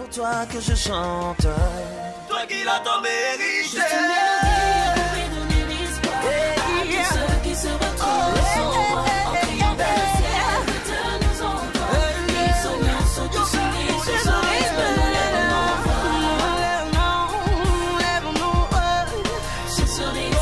pour toi que je chante. Toi qui l'as tant mérité. Juste une mélodie pouvait donner l'espoir à tous ceux qui se retrouvent sans voix, en criant vers le ciel que Dieu nous entend. Les soignants sont tous unis sur ce rythme. Sur ce rythme,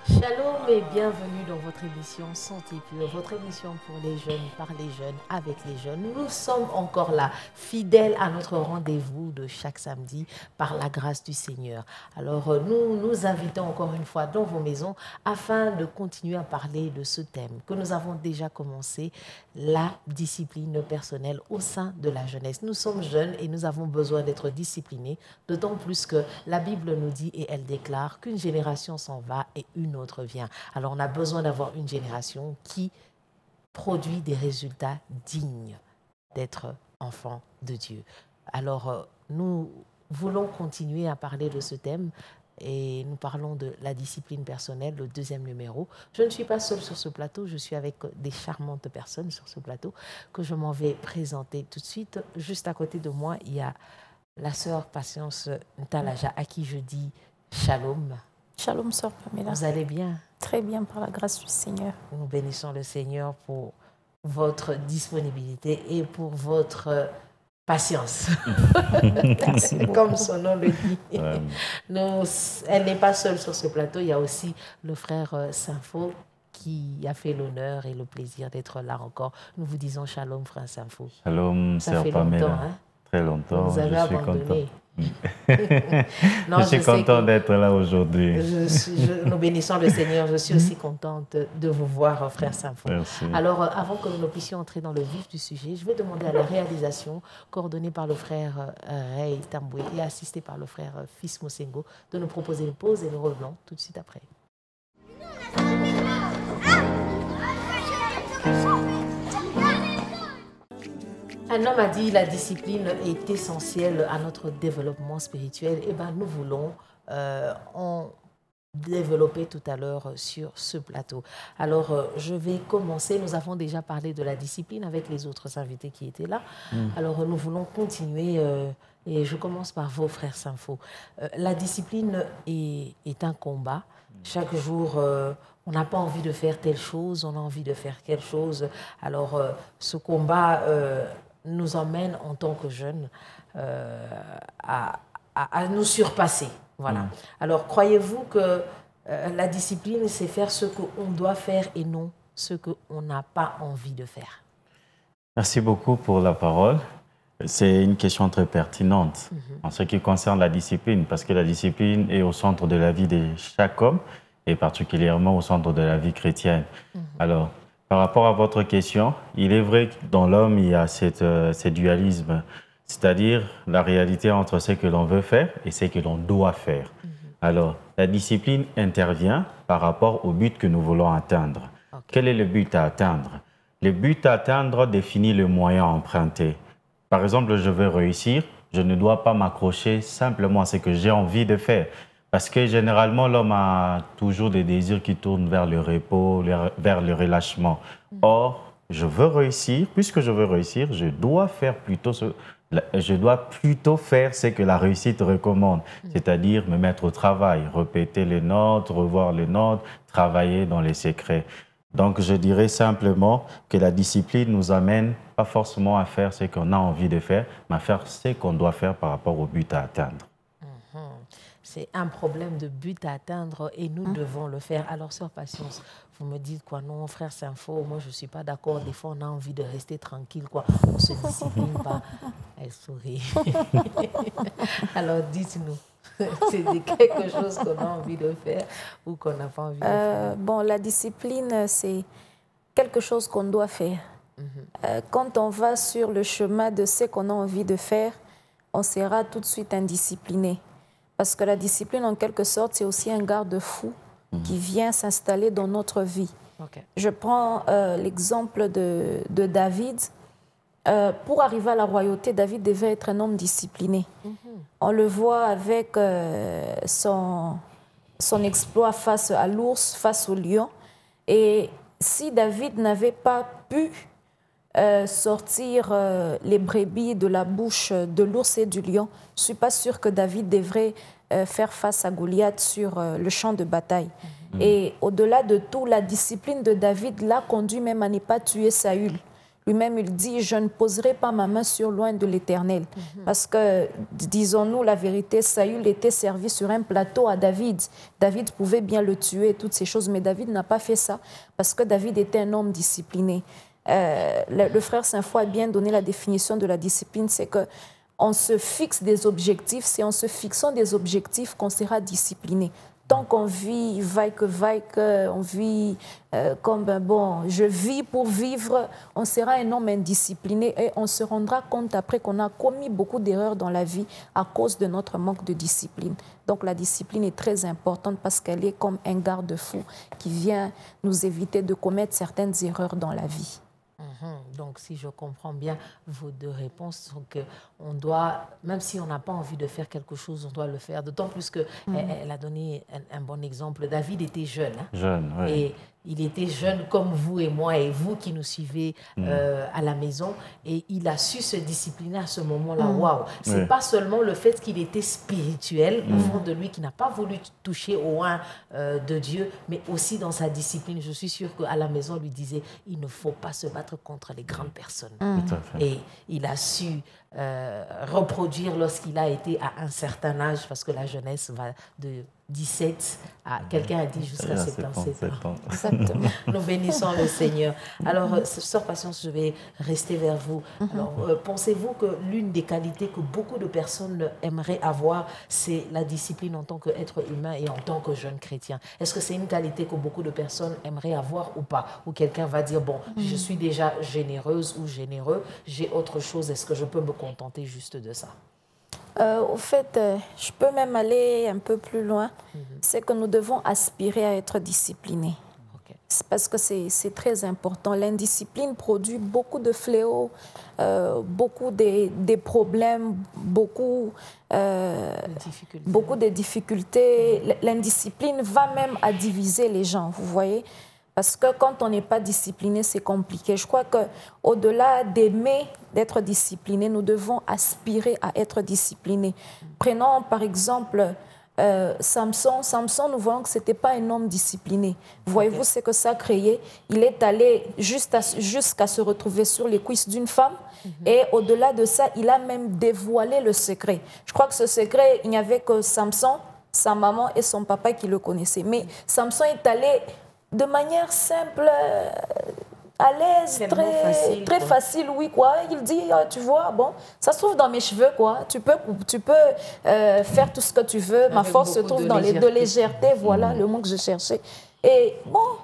Shalom et bienvenue dans votre émission Santé Pure, votre émission pour les jeunes, par les jeunes, avec les jeunes. Nous sommes encore là, fidèles à notre rendez-vous de chaque samedi par la grâce du Seigneur. Alors nous nous invitons encore une fois dans vos maisons afin de continuer à parler de ce thème que nous avons déjà commencé, la discipline personnelle au sein de la jeunesse. Nous sommes jeunes et nous avons besoin d'être disciplinés, d'autant plus que la Bible nous dit et elle déclare qu'une génération s'en va et une autre vient. Alors on a besoin d'avoir une génération qui produit des résultats dignes d'être enfant de Dieu. Alors nous voulons continuer à parler de ce thème et nous parlons de la discipline personnelle, le deuxième numéro. Je ne suis pas seule sur ce plateau, je suis avec des charmantes personnes sur ce plateau que je m'en vais présenter tout de suite. Juste à côté de moi, il y a la sœur Patience Ntalaja à qui je dis shalom. Shalom, sœur Pamela. Vous allez bien? Très bien, par la grâce du Seigneur. Nous bénissons le Seigneur pour votre disponibilité et pour votre patience. Comme son nom le dit. Elle n'est pas seule sur ce plateau. Il y a aussi le frère Saint-Faux qui a fait l'honneur et le plaisir d'être là encore. Nous vous disons shalom, frère Saint-Faux. Shalom, Ça sœur fait Pamela. longtemps, hein? Très longtemps. Vous avez abandonné. Non, je suis content d'être là aujourd'hui. Nous bénissons le Seigneur. Je suis aussi contente de vous voir, frère Saint-Faux. Merci. Alors, avant que nous puissions entrer dans le vif du sujet, je vais demander à la réalisation, coordonnée par le frère Ray Tamboué et assistée par le frère Fils Mosengo, de nous proposer une pause et nous revenons tout de suite après. Un homme a dit la discipline est essentielle à notre développement spirituel. Et ben nous voulons en développer tout à l'heure sur ce plateau. Alors je vais commencer. Nous avons déjà parlé de la discipline avec les autres invités qui étaient là. Alors nous voulons continuer et je commence par vos frères Saint-Faux. La discipline est un combat. Chaque jour, on n'a pas envie de faire telle chose, on a envie de faire quelque chose. Alors ce combat nous emmène en tant que jeunes à nous surpasser. Voilà. Alors, croyez-vous que la discipline, c'est faire ce qu'on doit faire et non ce qu'on n'a pas envie de faire? Merci beaucoup pour la parole. C'est une question très pertinente en ce qui concerne la discipline, parce que la discipline est au centre de la vie de chaque homme et particulièrement au centre de la vie chrétienne. Alors, par rapport à votre question, il est vrai que dans l'homme, il y a ce dualisme, c'est-à-dire la réalité entre ce que l'on veut faire et ce que l'on doit faire. Alors, la discipline intervient par rapport au but que nous voulons atteindre. Quel est le but à atteindre? Le but à atteindre définit le moyen à emprunter. Par exemple, je veux réussir, je ne dois pas m'accrocher simplement à ce que j'ai envie de faire. Parce que généralement, l'homme a toujours des désirs qui tournent vers le repos, vers le relâchement. Or, je veux réussir, puisque je veux réussir, je dois plutôt faire ce que la réussite recommande, c'est-à-dire me mettre au travail, répéter les notes, revoir les notes, travailler dans les secrets. Donc, je dirais simplement que la discipline nous amène pas forcément à faire ce qu'on a envie de faire, mais à faire ce qu'on doit faire par rapport au but à atteindre. C'est un problème de but à atteindre et nous devons le faire. Alors, sœur Patience, vous me dites quoi? Non, frère Saint-Faux, moi je ne suis pas d'accord. Des fois, on a envie de rester tranquille, quoi. On ne se discipline pas. Elle sourit. Alors, dites-nous, c'est quelque chose qu'on a envie de faire ou qu'on n'a pas envie de faire? Bon, la discipline, c'est quelque chose qu'on doit faire. Quand on va sur le chemin de ce qu'on a envie de faire, on sera tout de suite indiscipliné. Parce que la discipline, en quelque sorte, c'est aussi un garde-fou qui vient s'installer dans notre vie. Okay. Je prends l'exemple de David. Pour arriver à la royauté, David devait être un homme discipliné. On le voit avec son exploit face à l'ours, face au lion. Et si David n'avait pas pu sortir les brebis de la bouche de l'ours et du lion, je ne suis pas sûre que David devrait faire face à Goliath sur le champ de bataille. Et au-delà de tout, la discipline de David l'a conduit même à ne pas tuer Saül. Lui-même, il dit, je ne poserai pas ma main sur loin de l'Éternel. Parce que, disons-nous la vérité, Saül était servi sur un plateau à David. David pouvait bien le tuer, toutes ces choses, mais David n'a pas fait ça parce que David était un homme discipliné. Le frère Saint-Foy a bien donné la définition de la discipline, c'est qu'on se fixe des objectifs, c'est en se fixant des objectifs qu'on sera discipliné. Tant qu'on vit vaille que on vit comme bon, je vis pour vivre, on sera un homme indiscipliné et on se rendra compte après qu'on a commis beaucoup d'erreurs dans la vie à cause de notre manque de discipline. Donc la discipline est très importante parce qu'elle est comme un garde-fou qui vient nous éviter de commettre certaines erreurs dans la vie. Donc, si je comprends bien vos deux réponses, on doit, même si on n'a pas envie de faire quelque chose, on doit le faire. D'autant plus qu'elle a donné un bon exemple. David était jeune. Hein? Jeune, oui. Et il était jeune comme vous et moi et vous qui nous suivez à la maison. Et il a su se discipliner à ce moment-là. Waouh! C'est pas seulement le fait qu'il était spirituel au fond de lui, qui n'a pas voulu toucher au un de Dieu, mais aussi dans sa discipline. Je suis sûre qu'à la maison, on lui disait, il ne faut pas se battre contre les grandes personnes. Tout à fait. Et il a su reproduire lorsqu'il a été à un certain âge, parce que la jeunesse va de 17 à, quelqu'un a dit jusqu'à 77 ans. Exactement. Nous bénissons le Seigneur. Alors, Sœur Patience, je vais rester vers vous. Alors, pensez-vous que l'une des qualités que beaucoup de personnes aimeraient avoir, c'est la discipline en tant qu'être humain et en tant que jeune chrétien? Est-ce que c'est une qualité que beaucoup de personnes aimeraient avoir ou pas? Ou quelqu'un va dire, bon, je suis déjà généreuse ou généreux, j'ai autre chose, est-ce que je peux me contenter juste de ça? Au fait, je peux même aller un peu plus loin. C'est que nous devons aspirer à être disciplinés. Parce que c'est très important. L'indiscipline produit beaucoup de fléaux, beaucoup de problèmes, beaucoup de difficultés. L'indiscipline va même à diviser les gens, vous voyez. Parce que quand on n'est pas discipliné, c'est compliqué. Je crois qu'au-delà d'aimer, d'être discipliné, nous devons aspirer à être disciplinés. Prenons par exemple Samson. Samson, nous voyons que ce n'était pas un homme discipliné. Voyez-vous ce que ça a créé? Il est allé jusqu'à se retrouver sur les cuisses d'une femme. Et au-delà de ça, il a même dévoilé le secret. Je crois que ce secret, il n'y avait que Samson, sa maman et son papa qui le connaissaient. Mais Samson est allé de manière simple, à l'aise, très facile, oui, quoi. Il dit, tu vois, bon, ça se trouve dans mes cheveux, quoi. Tu peux faire tout ce que tu veux. Ma force se trouve dans de légèreté, voilà le mot que je cherchais. Et bon,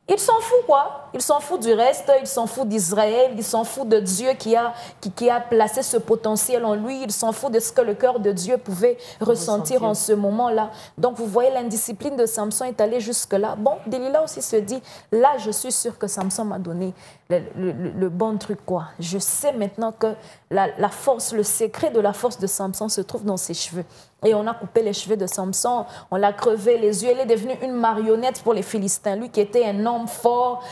il s'en fout, quoi. Il s'en fout du reste, il s'en fout d'Israël, il s'en fout de Dieu qui a placé ce potentiel en lui, il s'en fout de ce que le cœur de Dieu pouvait ressentir en ce moment-là. Donc, vous voyez, l'indiscipline de Samson est allée jusque-là. Bon, Delilah aussi se dit, là, je suis sûre que Samson m'a donné le bon truc, quoi. Je sais maintenant que la force, le secret de la force de Samson se trouve dans ses cheveux. Et on a coupé les cheveux de Samson, on l'a crevé les yeux, il est devenu une marionnette pour les Philistins. Lui qui était un homme fort,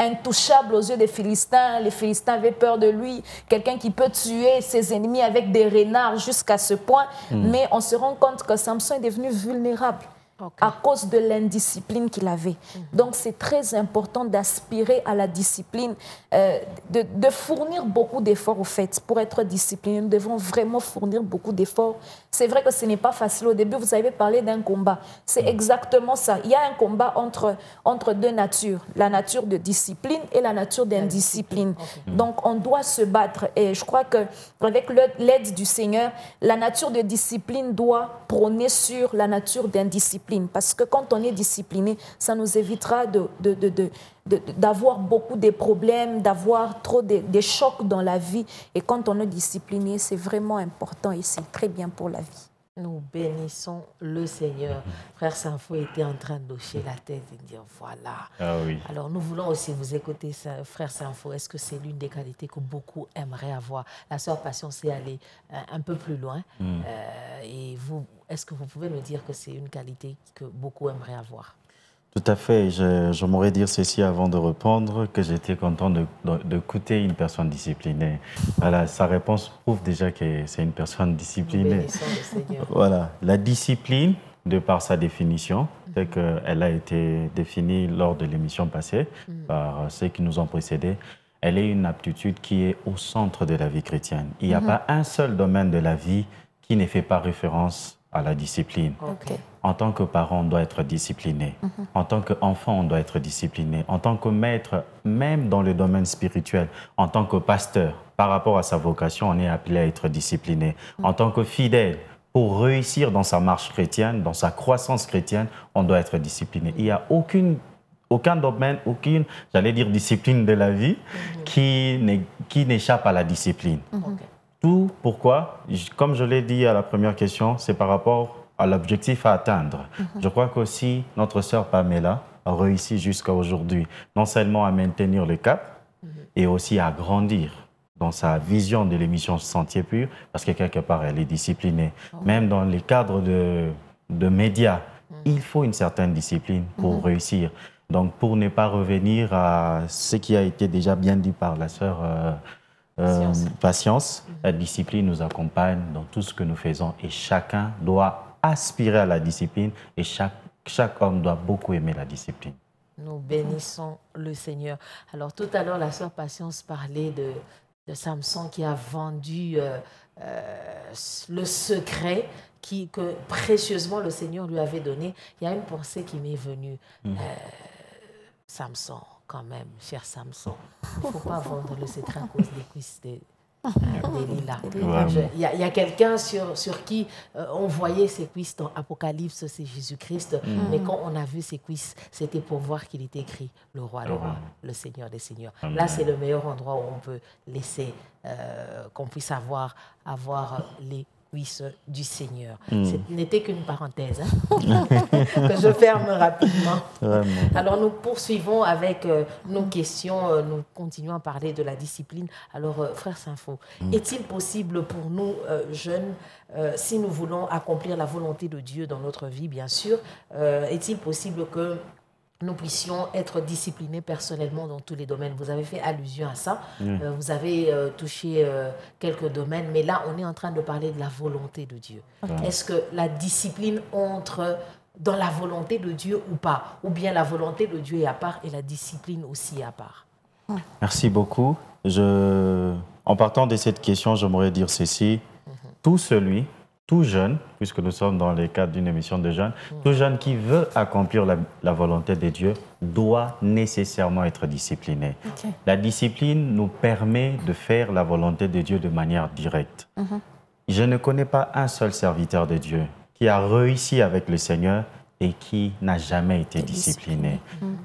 intouchable aux yeux des Philistins. Les Philistins avaient peur de lui, quelqu'un qui peut tuer ses ennemis avec des renards jusqu'à ce point. Mais on se rend compte que Samson est devenu vulnérable. À cause de l'indiscipline qu'il avait. Donc, c'est très important d'aspirer à la discipline, de fournir beaucoup d'efforts, au fait. Pour être discipliné, nous devons vraiment fournir beaucoup d'efforts. C'est vrai que ce n'est pas facile. Au début, vous avez parlé d'un combat. C'est exactement ça. Il y a un combat entre deux natures. La nature de discipline et la nature d'indiscipline. Donc, on doit se battre. Et je crois qu'avec l'aide du Seigneur, la nature de discipline doit prôner sur la nature d'indiscipline. Parce que quand on est discipliné, ça nous évitera d'avoir beaucoup de problèmes, d'avoir trop de chocs dans la vie. Et quand on est discipliné, c'est vraiment important et c'est très bien pour la vie. Nous bénissons le Seigneur. Frère Sanfo était en train d'hocher la tête et de dire voilà. Ah oui. Alors nous voulons aussi vous écouter, Frère Sanfo. Est-ce que c'est l'une des qualités que beaucoup aimeraient avoir? La sœur Patience est allée un peu plus loin. Et vous, est-ce que vous pouvez me dire que c'est une qualité que beaucoup aimeraient avoir? Tout à fait. Je m'aurais dire ceci avant de répondre, que j'étais content d'écouter une personne disciplinée. Voilà, sa réponse prouve déjà que c'est une personne disciplinée. Bénissons le Seigneur. Voilà, la discipline, de par sa définition, telle qu'elle a été définie lors de l'émission passée par ceux qui nous ont précédés, elle est une aptitude qui est au centre de la vie chrétienne. Il n'y a pas un seul domaine de la vie qui ne fait pas référence à la discipline. Ok. En tant que parent, on doit être discipliné. En tant qu'enfant, on doit être discipliné. En tant que maître, même dans le domaine spirituel, en tant que pasteur, par rapport à sa vocation, on est appelé à être discipliné. En tant que fidèle, pour réussir dans sa marche chrétienne, dans sa croissance chrétienne, on doit être discipliné. Il n'y a aucun domaine, aucune, j'allais dire, discipline de la vie qui n'échappe à la discipline. Tout, pourquoi? Comme je l'ai dit à la première question, c'est par rapport à l'objectif à atteindre. Je crois qu'aussi notre sœur Pamela a réussi jusqu'à aujourd'hui, non seulement à maintenir le cap, et aussi à grandir dans sa vision de l'émission Sentier Pur, parce que quelque part, elle est disciplinée. Même dans les cadres de médias, il faut une certaine discipline pour réussir. Donc, pour ne pas revenir à ce qui a été déjà bien dit par la sœur Patience, la discipline nous accompagne dans tout ce que nous faisons et chacun doit aspirer à la discipline et chaque homme doit beaucoup aimer la discipline. Nous bénissons le Seigneur. Alors tout à l'heure, la sœur Patience parlait de Samson qui a vendu le secret que précieusement le Seigneur lui avait donné. Il y a une pensée qui m'est venue. Samson, quand même, cher Samson, il ne faut pas vendre le secret à cause des cuisses des lilas. Il y a quelqu'un sur qui on voyait ses cuisses dans Apocalypse, c'est Jésus-Christ. Mais quand on a vu ses cuisses, c'était pour voir qu'il était écrit le roi, le Seigneur des Seigneurs. Amen. Là, c'est le meilleur endroit où on peut laisser, qu'on puisse avoir les cuisses du Seigneur. Ce n'était qu'une parenthèse que je ferme rapidement. Vraiment. Alors nous poursuivons avec nos questions, nous continuons à parler de la discipline. Alors frère Sanfo, est-il possible pour nous jeunes, si nous voulons accomplir la volonté de Dieu dans notre vie, bien sûr, est-il possible que nous puissions être disciplinés personnellement dans tous les domaines? Vous avez fait allusion à ça, vous avez touché quelques domaines, mais là, on est en train de parler de la volonté de Dieu. Est-ce que la discipline entre dans la volonté de Dieu ou pas? Ou bien la volonté de Dieu est à part et la discipline aussi à part? Merci beaucoup. En partant de cette question, j'aimerais dire ceci. Tout jeune, puisque nous sommes dans le cadre d'une émission de jeunes, tout jeune qui veut accomplir la volonté de Dieu doit nécessairement être discipliné. La discipline nous permet de faire la volonté de Dieu de manière directe. Je ne connais pas un seul serviteur de Dieu qui a réussi avec le Seigneur et qui n'a jamais été discipliné.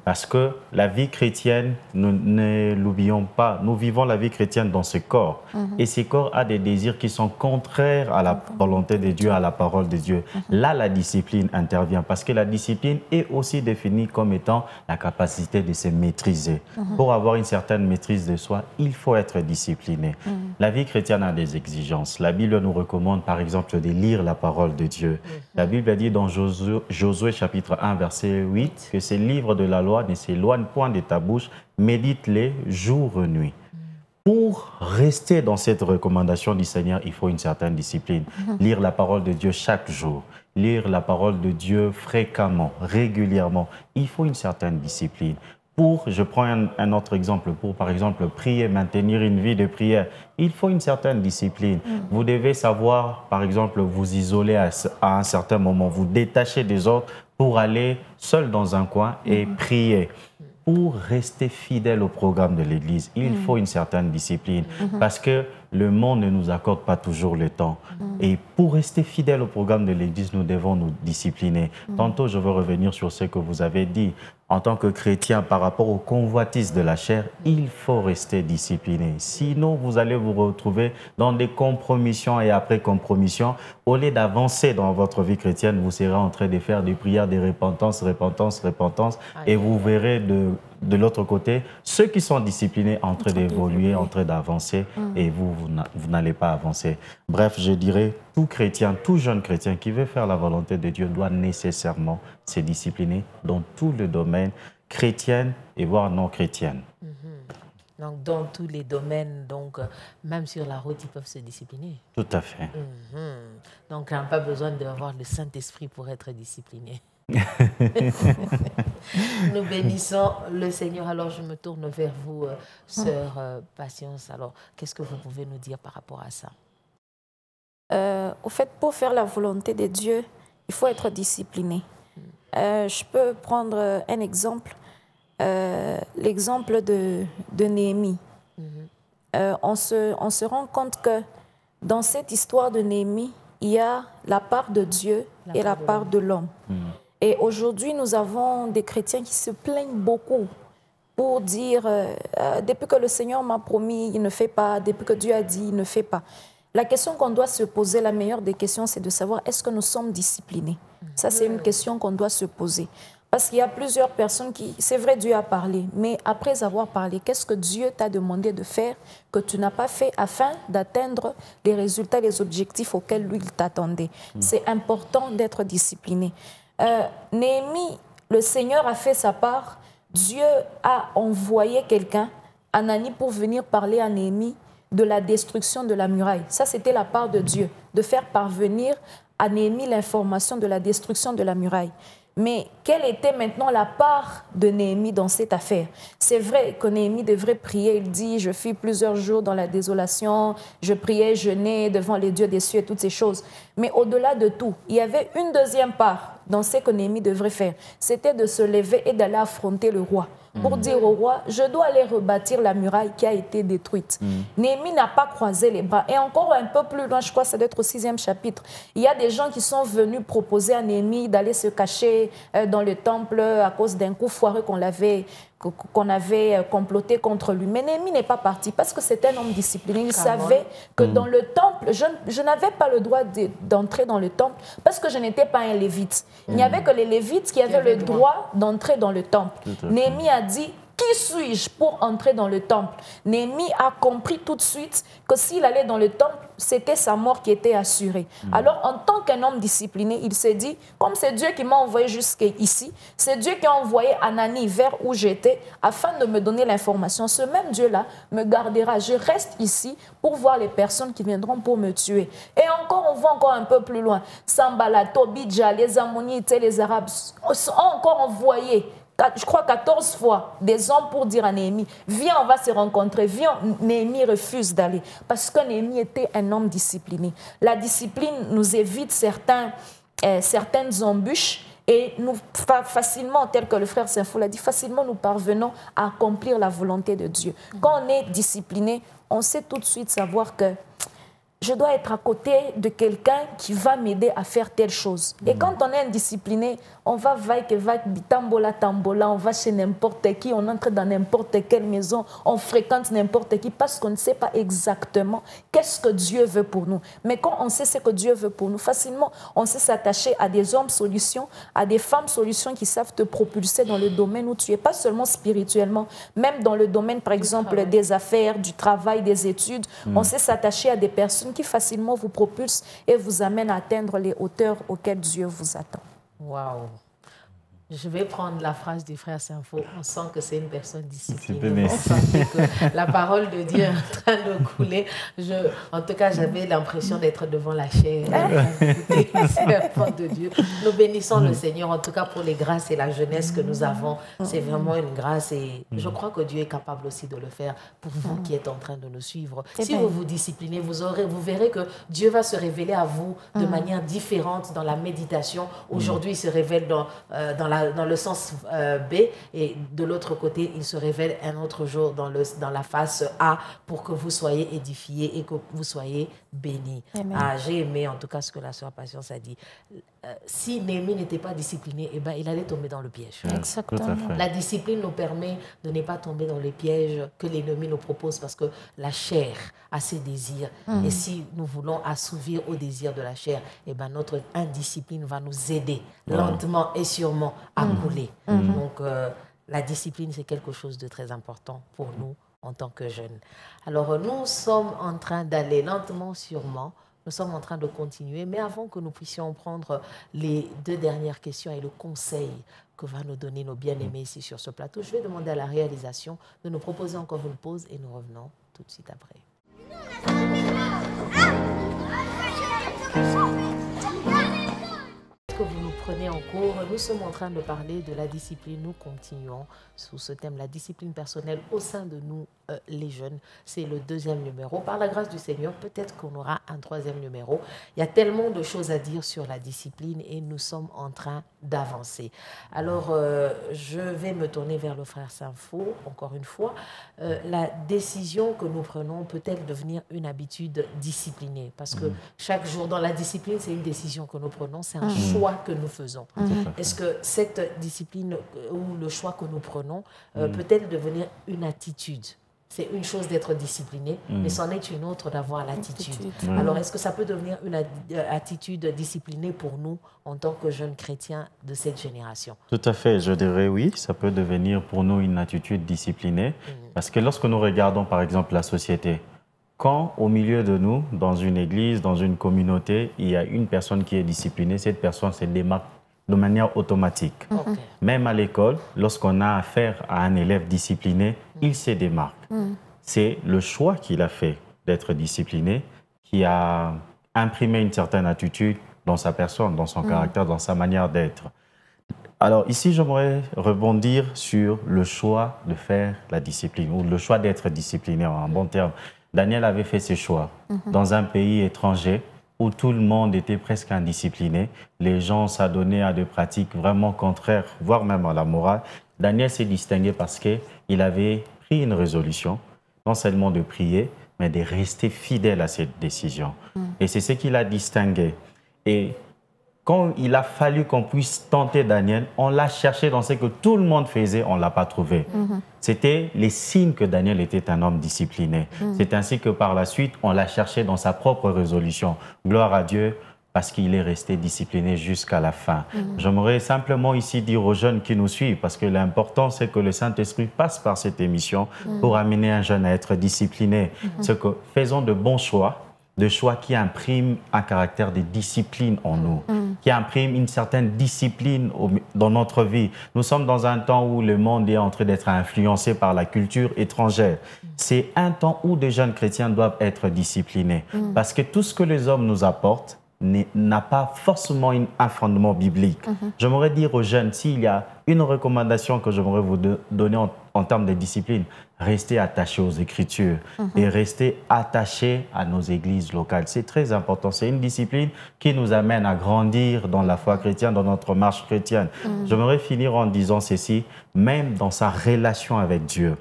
Parce que la vie chrétienne, nous ne l'oublions pas, nous vivons la vie chrétienne dans ce corps. Et ce corps a des désirs qui sont contraires à la volonté de Dieu, à la parole de Dieu. Là, la discipline intervient parce que la discipline est aussi définie comme étant la capacité de se maîtriser. Pour avoir une certaine maîtrise de soi, il faut être discipliné. La vie chrétienne a des exigences. La Bible nous recommande, par exemple, de lire la parole de Dieu. La Bible dit dans Josué chapitre 1, verset 8, que ces livres de la loi ne s'éloignent point de ta bouche, médite-les jour et nuit. Pour rester dans cette recommandation du Seigneur, il faut une certaine discipline. Lire la parole de Dieu chaque jour, lire la parole de Dieu fréquemment, régulièrement. Il faut une certaine discipline. Je prends un autre exemple, pour par exemple prier, maintenir une vie de prière, il faut une certaine discipline. Vous devez savoir, par exemple, vous isoler à un certain moment, vous détacher des autres pour aller seul dans un coin et prier. Pour rester fidèle au programme de l'Église, il faut une certaine discipline. Parce que le monde ne nous accorde pas toujours le temps. Et pour rester fidèle au programme de l'Église, nous devons nous discipliner. Tantôt, je veux revenir sur ce que vous avez dit. En tant que chrétien, par rapport aux convoitises de la chair, il faut rester discipliné. Sinon, vous allez vous retrouver dans des compromissions et après compromissions. Au lieu d'avancer dans votre vie chrétienne, vous serez en train de faire des prières de repentance, repentance, repentance. Et vous verrez de l'autre côté ceux qui sont disciplinés en train d'évoluer, en train d'avancer. Et vous n'allez pas avancer. Bref, je dirais, tout chrétien, tout jeune chrétien qui veut faire la volonté de Dieu doit nécessairement se discipliner dans tous les domaines, chrétiennes et voire non chrétiennes. Donc, dans tous les domaines, donc, même sur la route, ils peuvent se discipliner. Tout à fait. Donc, on n'a pas besoin d'avoir le Saint-Esprit pour être discipliné. Nous bénissons le Seigneur. Alors, je me tourne vers vous, sœur Patience. Alors, qu'est-ce que vous pouvez nous dire par rapport à ça? Au fait, pour faire la volonté de Dieu, il faut être discipliné. Je peux prendre un exemple, l'exemple de Néhémie. On se rend compte que dans cette histoire de Néhémie, il y a la part de Dieu et la part de l'homme. Et aujourd'hui, nous avons des chrétiens qui se plaignent beaucoup pour dire depuis que le Seigneur m'a promis, il ne fait pas, depuis que Dieu a dit, il ne fait pas. La question qu'on doit se poser, la meilleure des questions, c'est de savoir est-ce que nous sommes disciplinés? Ça, c'est une question qu'on doit se poser. Parce qu'il y a plusieurs personnes qui, c'est vrai, Dieu a parlé, mais après avoir parlé, qu'est-ce que Dieu t'a demandé de faire que tu n'as pas fait afin d'atteindre les résultats, les objectifs auxquels lui, il t'attendait? C'est important d'être discipliné. Néhémie, le Seigneur a fait sa part. Dieu a envoyé quelqu'un, Anani, pour venir parler à Néhémie de la destruction de la muraille. Ça, c'était la part de Dieu, de faire parvenir à Néhémie l'information de la destruction de la muraille. Mais quelle était maintenant la part de Néhémie dans cette affaire? C'est vrai que Néhémie devrait prier. Il dit, je fus plusieurs jours dans la désolation, je priais, jeûnais devant les dieux des cieux et toutes ces choses. Mais au-delà de tout, il y avait une deuxième part dans ce que Néhémie devrait faire. C'était de se lever et d'aller affronter le roi. Pour dire au roi, je dois aller rebâtir la muraille qui a été détruite. Néhémie n'a pas croisé les bras. Et encore un peu plus loin, je crois que ça doit être au 6e chapitre, il y a des gens qui sont venus proposer à Néhémie d'aller se cacher dans le temple à cause d'un coup foireux qu'on avait comploté contre lui. Mais Néhémie n'est pas parti parce que c'est un homme discipliné. Il savait que dans le temple, je n'avais pas le droit d'entrer dans le temple parce que je n'étais pas un lévite. Il n'y avait que les lévites qui avaient le droit d'entrer dans le temple. Néhémie a dit, qui suis-je pour entrer dans le temple? Néhémie a compris tout de suite que s'il allait dans le temple, c'était sa mort qui était assurée. Alors, en tant qu'un homme discipliné, il s'est dit, comme c'est Dieu qui m'a envoyé jusqu'ici, c'est Dieu qui a envoyé Anani vers où j'étais afin de me donner l'information. Ce même Dieu-là me gardera. Je reste ici pour voir les personnes qui viendront pour me tuer. Et encore, on va encore un peu plus loin. Sambala, Tobidja, les Ammonites et les Arabes ont encore envoyé, je crois 14 fois, des hommes pour dire à Néhémie, viens, on va se rencontrer, viens. Néhémie refuse d'aller parce que Néhémie était un homme discipliné. La discipline nous évite certaines embûches et nous, facilement, tel que le frère Saint-Fou l'a dit, facilement nous parvenons à accomplir la volonté de Dieu. Quand on est discipliné, on sait tout de suite savoir que je dois être à côté de quelqu'un qui va m'aider à faire telle chose. Et quand on est indiscipliné, on va tambola, on va chez n'importe qui, on entre dans n'importe quelle maison, on fréquente n'importe qui parce qu'on ne sait pas exactement qu'est-ce que Dieu veut pour nous. Mais quand on sait ce que Dieu veut pour nous, facilement, on sait s'attacher à des hommes solutions, à des femmes solutions qui savent te propulser dans le domaine où tu es, pas seulement spirituellement, même dans le domaine, par exemple, des affaires, du travail, des études. On sait s'attacher à des personnes qui facilement vous propulsent et vous amènent à atteindre les hauteurs auxquelles Dieu vous attend. Waouh! Je vais prendre la phrase du frère Saint-Fou. On sent que c'est une personne disciplinée. On sent que la parole de Dieu est en train de couler. En tout cas, j'avais l'impression d'être devant la chair. Serpent de Dieu. Nous bénissons le Seigneur, en tout cas pour les grâces et la jeunesse que nous avons. C'est vraiment une grâce et je crois que Dieu est capable aussi de le faire pour vous qui êtes en train de nous suivre. Si vous vous disciplinez, vous verrez que Dieu va se révéler à vous de manière différente dans la méditation. Aujourd'hui, il se révèle dans la dans le sens B, et de l'autre côté, il se révèle un autre jour dans la face A pour que vous soyez édifiés et que vous soyez bénis. J'ai aimé en tout cas ce que la sœur Patience a dit. Si Néhémie n'était pas discipliné, eh ben, il allait tomber dans le piège. Exactement. La discipline nous permet de ne pas tomber dans les pièges que l'ennemi nous propose, parce que la chair a ses désirs. Et si nous voulons assouvir aux désirs de la chair, eh ben, notre indiscipline va nous aider lentement et sûrement à couler. Donc, la discipline, c'est quelque chose de très important pour nous en tant que jeunes. Alors, nous sommes en train d'aller lentement, sûrement. Nous sommes en train de continuer, mais avant que nous puissions prendre les 2 dernières questions et le conseil que va nous donner nos bien-aimés ici sur ce plateau, je vais demander à la réalisation de nous proposer encore une pause et nous revenons tout de suite après. Que vous nous prenez en cours, nous sommes en train de parler de la discipline. Nous continuons sous ce thème, la discipline personnelle au sein de nous, les jeunes. C'est le 2e numéro. Par la grâce du Seigneur, peut-être qu'on aura un 3e numéro. Il y a tellement de choses à dire sur la discipline et nous sommes en train d'avancer. Alors, je vais me tourner vers le frère Saint-Faux, encore une fois. La décision que nous prenons peut-elle devenir une habitude disciplinée? Parce que chaque jour, dans la discipline, c'est une décision que nous prenons, c'est un choix que nous faisons. Est-ce que cette discipline ou le choix que nous prenons peut-elle devenir une attitude? C'est une chose d'être discipliné, mais c'en est une autre d'avoir l'attitude. Alors, est-ce que ça peut devenir une attitude disciplinée pour nous en tant que jeunes chrétiens de cette génération? Tout à fait, je dirais oui, ça peut devenir pour nous une attitude disciplinée. Parce que lorsque nous regardons par exemple la société, quand au milieu de nous, dans une église, dans une communauté, il y a une personne qui est disciplinée, cette personne se démarque de manière automatique. Même à l'école, lorsqu'on a affaire à un élève discipliné, il se démarque. C'est le choix qu'il a fait d'être discipliné qui a imprimé une certaine attitude dans sa personne, dans son caractère, dans sa manière d'être. Alors ici, j'aimerais rebondir sur le choix de faire la discipline ou le choix d'être discipliné en bon terme. Daniel avait fait ses choix dans un pays étranger où tout le monde était presque indiscipliné. Les gens s'adonnaient à des pratiques vraiment contraires, voire même à la morale. Daniel s'est distingué parce qu'il avait pris une résolution, non seulement de prier, mais de rester fidèle à cette décision. Et c'est ce qui l'a distingué. Et quand il a fallu qu'on puisse tenter Daniel, on l'a cherché dans ce que tout le monde faisait, on ne l'a pas trouvé. C'était les signes que Daniel était un homme discipliné. C'est ainsi que par la suite, on l'a cherché dans sa propre résolution. Gloire à Dieu, parce qu'il est resté discipliné jusqu'à la fin. J'aimerais simplement ici dire aux jeunes qui nous suivent, parce que l'important, c'est que le Saint-Esprit passe par cette émission pour amener un jeune à être discipliné. C'est que faisons de bons choix, de choix qui impriment un caractère de discipline en nous, qui impriment une certaine discipline dans notre vie. Nous sommes dans un temps où le monde est en train d'être influencé par la culture étrangère. C'est un temps où des jeunes chrétiens doivent être disciplinés, parce que tout ce que les hommes nous apportent n'a pas forcément un fondement biblique. J'aimerais dire aux jeunes, s'il y a une recommandation que j'aimerais vous donner en termes de discipline, restez attachés aux Écritures et restez attachés à nos églises locales. C'est très important. C'est une discipline qui nous amène à grandir dans la foi chrétienne, dans notre marche chrétienne. J'aimerais finir en disant ceci, même dans sa relation avec Dieu,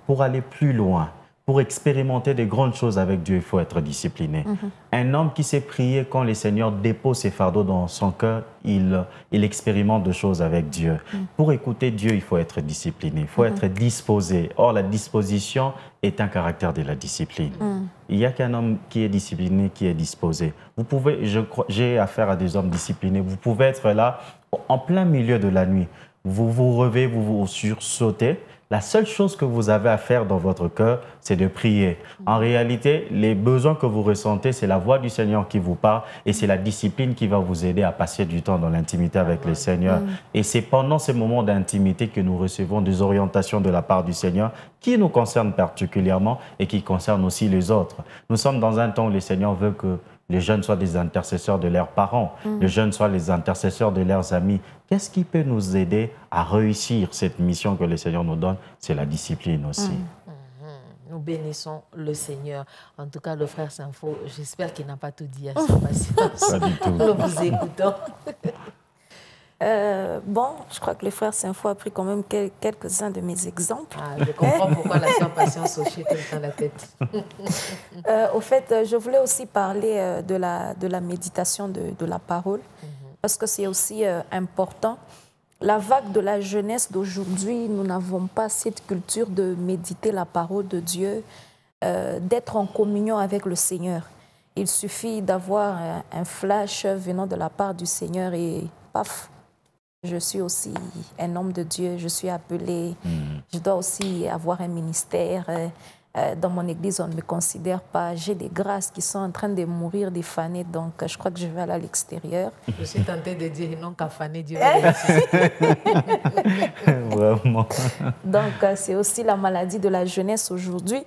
pour aller plus loin, pour expérimenter de grandes choses avec Dieu, il faut être discipliné. Un homme qui sait prier quand le Seigneur dépose ses fardeaux dans son cœur, il expérimente de choses avec Dieu. Pour écouter Dieu, il faut être discipliné, il faut être disposé. Or, la disposition est un caractère de la discipline. Il n'y a qu'un homme qui est discipliné, qui est disposé. Vous pouvez, j'ai affaire à des hommes disciplinés, vous pouvez être là en plein milieu de la nuit. Vous vous revez, vous vous sursautez. La seule chose que vous avez à faire dans votre cœur, c'est de prier. En réalité, les besoins que vous ressentez, c'est la voix du Seigneur qui vous parle et c'est la discipline qui va vous aider à passer du temps dans l'intimité avec le Seigneur. Et c'est pendant ces moments d'intimité que nous recevons des orientations de la part du Seigneur qui nous concernent particulièrement et qui concernent aussi les autres. Nous sommes dans un temps où le Seigneur veut que les jeunes soient des intercesseurs de leurs parents, les jeunes soient les intercesseurs de leurs amis. Qu'est-ce qui peut nous aider à réussir cette mission que le Seigneur nous donne? C'est la discipline aussi. Nous bénissons le Seigneur. En tout cas, le frère Saint-Faux, j'espère qu'il n'a pas tout dit à sa patience. Pas du tout. Nous vous écoutons. Bon, je crois que le frère Saint-Fou a pris quand même quelques-uns de mes exemples. Ah, je comprends pourquoi la sœur Patience hochait tout le temps la tête. Au fait, je voulais aussi parler de la méditation de la parole, parce que c'est aussi important. La vague de la jeunesse d'aujourd'hui, nous n'avons pas cette culture de méditer la parole de Dieu, d'être en communion avec le Seigneur. Il suffit d'avoir un flash venant de la part du Seigneur et paf, je suis aussi un homme de Dieu, je suis appelé, je dois aussi avoir un ministère. Dans mon église, on ne me considère pas. J'ai des grâces qui sont en train de mourir, de faner, donc je crois que je vais aller à l'extérieur. Je suis tentée de dire non qu'à faner, Dieu va ressusciter. Vraiment. Donc, c'est aussi la maladie de la jeunesse aujourd'hui.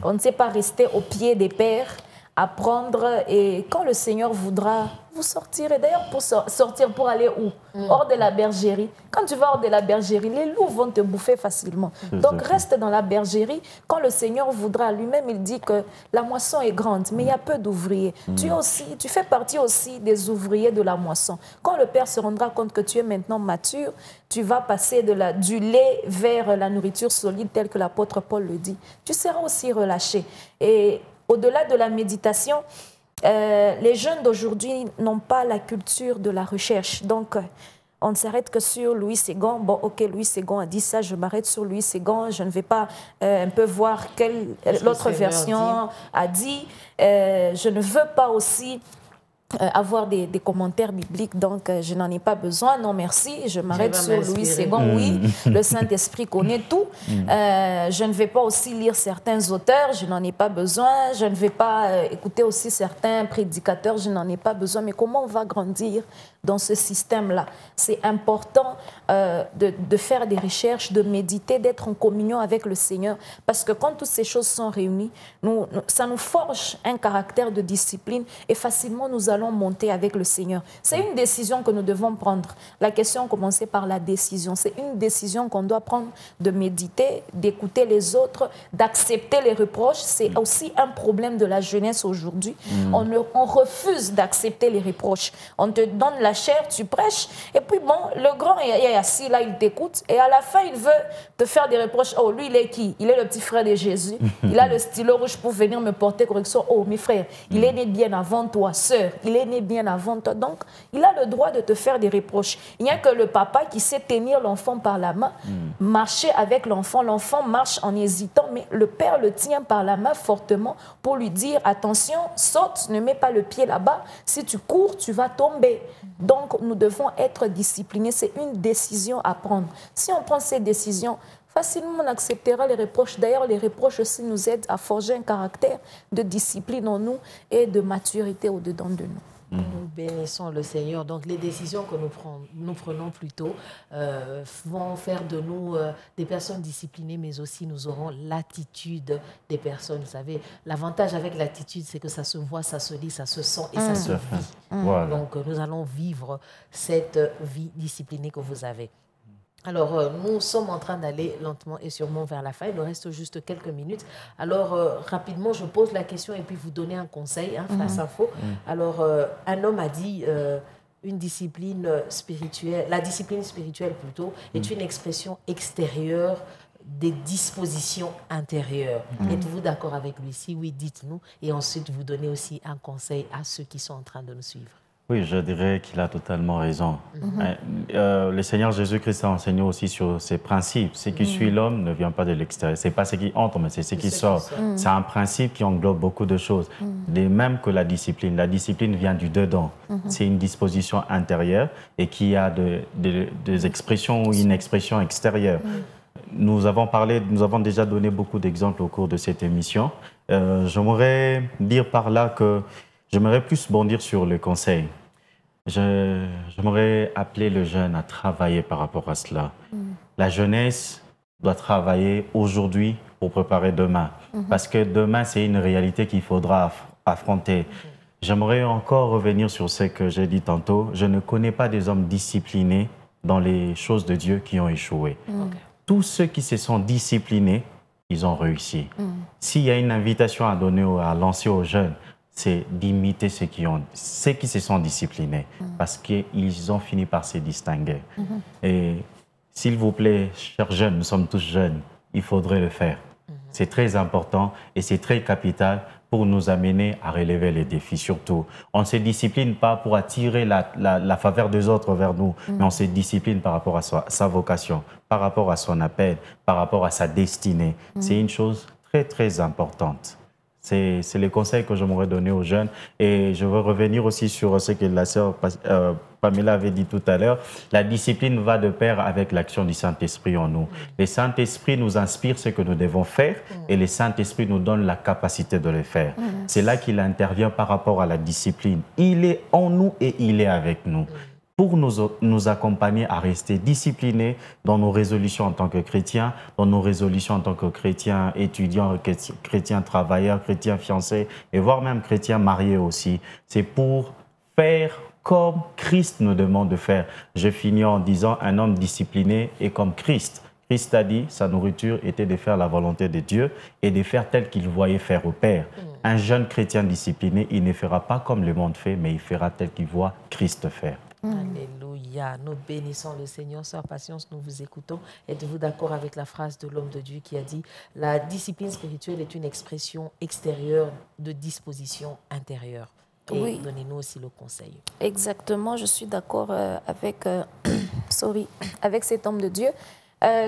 On ne sait pas rester au pied des pères, apprendre, et quand le Seigneur voudra, vous sortirez. D'ailleurs, pour sortir, pour aller où? Hors de la bergerie. Quand tu vas hors de la bergerie, les loups vont te bouffer facilement. Donc, reste dans la bergerie. Quand le Seigneur voudra, lui-même, il dit que la moisson est grande, mais il y a peu d'ouvriers. Tu fais partie aussi des ouvriers de la moisson. Quand le Père se rendra compte que tu es maintenant mature, tu vas passer du lait vers la nourriture solide, telle que l'apôtre Paul le dit. Tu seras aussi relâché. Et au-delà de la méditation, les jeunes d'aujourd'hui n'ont pas la culture de la recherche. Donc, on ne s'arrête que sur Louis Séguin. Bon, ok, Louis Séguin a dit ça, je m'arrête sur Louis Séguin. Je ne vais pas un peu voir l'autre version a dit. Je ne veux pas aussi avoir des commentaires bibliques, donc je n'en ai pas besoin, non merci, je m'arrête sur Louis Séguin, oui, le Saint-Esprit connaît tout, je ne vais pas aussi lire certains auteurs, je n'en ai pas besoin, je ne vais pas écouter aussi certains prédicateurs, je n'en ai pas besoin, mais comment on va grandir dans ce système-là? C'est important de faire des recherches, de méditer, d'être en communion avec le Seigneur, parce que quand toutes ces choses sont réunies, ça nous forge un caractère de discipline et facilement nous allons monter avec le Seigneur. C'est une décision que nous devons prendre. La question commençait par la décision. C'est une décision qu'on doit prendre, de méditer, d'écouter les autres, d'accepter les reproches. C'est aussi un problème de la jeunesse aujourd'hui. On refuse d'accepter les reproches. On te donne la chair, tu prêches, et puis bon, le grand est assis là, il t'écoute, et à la fin, il veut te faire des reproches. Oh, lui, il est qui? Il est le petit frère de Jésus. Il a le stylo rouge pour venir me porter correction. Oh, mes frères, il est né bien avant toi, sœur. Il est né bien avant toi. Donc, il a le droit de te faire des reproches. Il n'y a que le papa qui sait tenir l'enfant par la main, marcher avec l'enfant. L'enfant marche en hésitant, mais le père le tient par la main fortement pour lui dire, attention, saute, ne mets pas le pied là-bas. Si tu cours, tu vas tomber. Donc, nous devons être disciplinés. C'est une décision à prendre. Si on prend cette décision, facilement on acceptera les reproches. D'ailleurs, les reproches aussi nous aident à forger un caractère de discipline en nous et de maturité au-dedans de nous. Nous bénissons le Seigneur. Donc, les décisions que nous prenons plutôt vont faire de nous des personnes disciplinées, mais aussi nous aurons l'attitude des personnes. Vous savez, l'avantage avec l'attitude, c'est que ça se voit, ça se lit, ça se sent et ça se vit. Voilà. Donc, nous allons vivre cette vie disciplinée que vous avez. Alors, nous sommes en train d'aller lentement et sûrement vers la fin. Il nous reste juste quelques minutes. Alors, rapidement, je pose la question et puis vous donnez un conseil, face info. Alors, un homme a dit une discipline spirituelle, la discipline spirituelle plutôt, est une expression extérieure des dispositions intérieures. Êtes-vous d'accord avec lui? Si oui, dites-nous. Et ensuite, vous donnez aussi un conseil à ceux qui sont en train de nous suivre. Oui, je dirais qu'il a totalement raison. Le Seigneur Jésus-Christ a enseigné aussi sur ses principes. Ce qui suit l'homme ne vient pas de l'extérieur. Ce n'est pas ce qui entre, mais c'est ce qui sort. C'est un principe qui englobe beaucoup de choses. De même que la discipline. La discipline vient du dedans. C'est une disposition intérieure et qui a des expressions ou une expression extérieure. Nous avons déjà donné beaucoup d'exemples au cours de cette émission. J'aimerais dire par là que j'aimerais plus bondir sur le conseil. J'aimerais appeler le jeune à travailler par rapport à cela. La jeunesse doit travailler aujourd'hui pour préparer demain. Parce que demain, c'est une réalité qu'il faudra affronter. J'aimerais encore revenir sur ce que j'ai dit tantôt. Je ne connais pas des hommes disciplinés dans les choses de Dieu qui ont échoué. Tous ceux qui se sont disciplinés, ils ont réussi. S'il y a une invitation à donner, à lancer aux jeunes, c'est d'imiter ceux qui se sont disciplinés, parce qu'ils ont fini par se distinguer. Et s'il vous plaît, chers jeunes, nous sommes tous jeunes, il faudrait le faire. C'est très important et c'est très capital pour nous amener à relever les défis. Surtout, on ne se discipline pas pour attirer la faveur des autres vers nous, mais on se discipline par rapport à sa vocation, par rapport à son appel, par rapport à sa destinée. C'est une chose très, très importante. C'est les conseils que j'aimerais donner aux jeunes. Et je veux revenir aussi sur ce que la sœur Pamela avait dit tout à l'heure. La discipline va de pair avec l'action du Saint-Esprit en nous. Le Saint-Esprit nous inspire ce que nous devons faire et le Saint-Esprit nous donne la capacité de le faire. C'est là qu'il intervient par rapport à la discipline. Il est en nous et il est avec nous. Pour nous accompagner à rester disciplinés dans nos résolutions en tant que chrétiens, dans nos résolutions en tant que chrétiens étudiants, chrétiens travailleurs, chrétiens fiancés, et voire même chrétiens mariés aussi. C'est pour faire comme Christ nous demande de faire. Je finis en disant, un homme discipliné est comme Christ. Christ a dit, sa nourriture était de faire la volonté de Dieu et de faire tel qu'il voyait faire au Père. Un jeune chrétien discipliné, il ne fera pas comme le monde fait, mais il fera tel qu'il voit Christ faire. Alléluia. Nous bénissons le Seigneur. Sœur Patience, nous vous écoutons. Êtes-vous d'accord avec la phrase de l'homme de Dieu qui a dit « La discipline spirituelle est une expression extérieure de disposition intérieure ». Et donnez-nous aussi le conseil. Exactement, je suis d'accord avec cet homme de Dieu.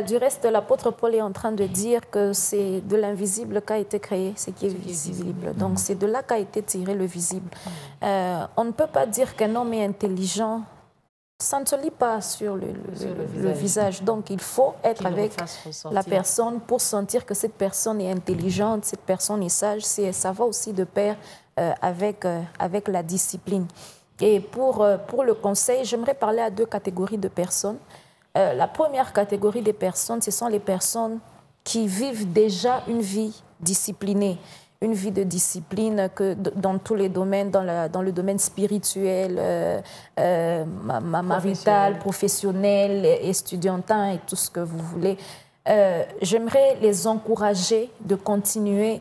Du reste, l'apôtre Paul est en train de dire que c'est de l'invisible qu'a été créé ce qui est visible. Donc, c'est de là qu'a été tiré le visible. On ne peut pas dire qu'un homme est intelligent. Ça ne se lit pas sur le visage. Donc, il faut être avec la personne pour sentir que cette personne est intelligente, cette personne est sage. Ça va aussi de pair avec la discipline. Et pour le conseil, j'aimerais parler à deux catégories de personnes. La première catégorie des personnes, ce sont les personnes qui vivent déjà une vie disciplinée, une vie de discipline que dans tous les domaines, dans le domaine spirituel, marital, professionnel, estudiantin et tout ce que vous voulez. J'aimerais les encourager de continuer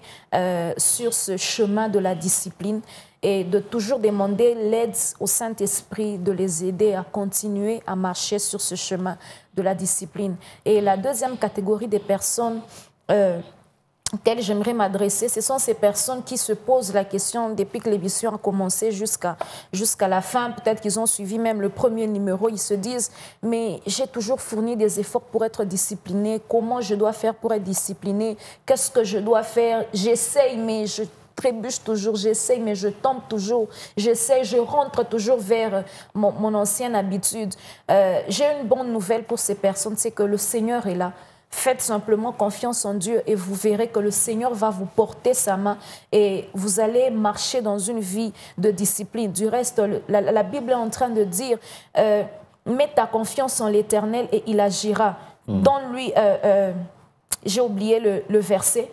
sur ce chemin de la discipline et de toujours demander l'aide au Saint-Esprit, de les aider à continuer à marcher sur ce chemin de la discipline. Et la deuxième catégorie des personnes auxquelles j'aimerais m'adresser, ce sont ces personnes qui se posent la question depuis que l'émission a commencé jusqu'à la fin. Peut-être qu'ils ont suivi même le premier numéro. Ils se disent, mais j'ai toujours fourni des efforts pour être discipliné. Comment je dois faire pour être discipliné? Qu'est-ce que je dois faire? J'essaye, mais je trébuche toujours, j'essaye, mais je tombe toujours. J'essaye, je rentre toujours vers mon ancienne habitude. J'ai une bonne nouvelle pour ces personnes, c'est que le Seigneur est là. Faites simplement confiance en Dieu et vous verrez que le Seigneur va vous porter sa main et vous allez marcher dans une vie de discipline. Du reste, la Bible est en train de dire mets ta confiance en l'Éternel et il agira. Donne-lui, j'ai oublié le verset,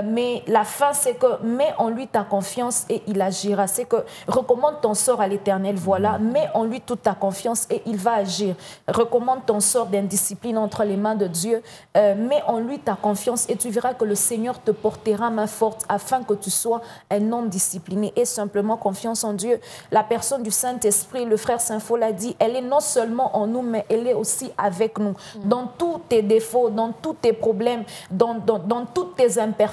mais la fin, c'est que mets en lui ta confiance et il agira. C'est que recommande ton sort à l'Éternel, voilà, mets en lui toute ta confiance et il va agir. Recommande ton sort d'indiscipline entre les mains de Dieu, mets en lui ta confiance et tu verras que le Seigneur te portera main forte afin que tu sois un homme discipliné. Et simplement confiance en Dieu. La personne du Saint-Esprit, le frère Saint-Faux l'a dit, elle est non seulement en nous, mais elle est aussi avec nous. Dans tous tes défauts, dans tous tes problèmes, dans toutes tes imperfections,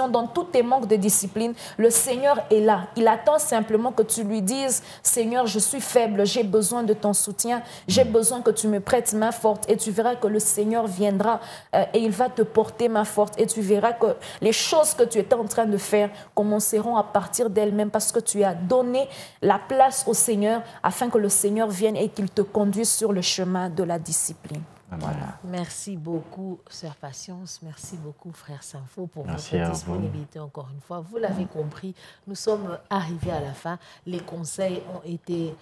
dans tous tes manques de discipline, le Seigneur est là. Il attend simplement que tu lui dises, Seigneur, je suis faible, j'ai besoin de ton soutien, j'ai besoin que tu me prêtes main forte et tu verras que le Seigneur viendra et il va te porter main forte et tu verras que les choses que tu étais en train de faire commenceront à partir d'elles-mêmes parce que tu as donné la place au Seigneur afin que le Seigneur vienne et qu'il te conduise sur le chemin de la discipline. Voilà. Merci beaucoup, Sœur Patience. Merci beaucoup, Frère Saint-Faux, pour votre disponibilité encore une fois. Vous l'avez compris, nous sommes arrivés à la fin. Les conseils ont été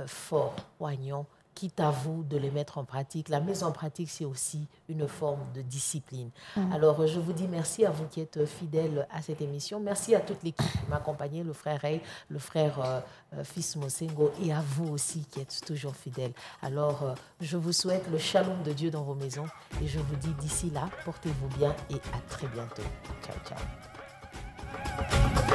forts, poignants. Quitte à vous de les mettre en pratique. La mise en pratique, c'est aussi une forme de discipline. Alors, je vous dis merci à vous qui êtes fidèles à cette émission. Merci à toute l'équipe qui m'accompagnait, le frère Ray, le frère Fils Mosengo, et à vous aussi qui êtes toujours fidèles. Alors, je vous souhaite le shalom de Dieu dans vos maisons et je vous dis d'ici là, portez-vous bien et à très bientôt. Ciao, ciao.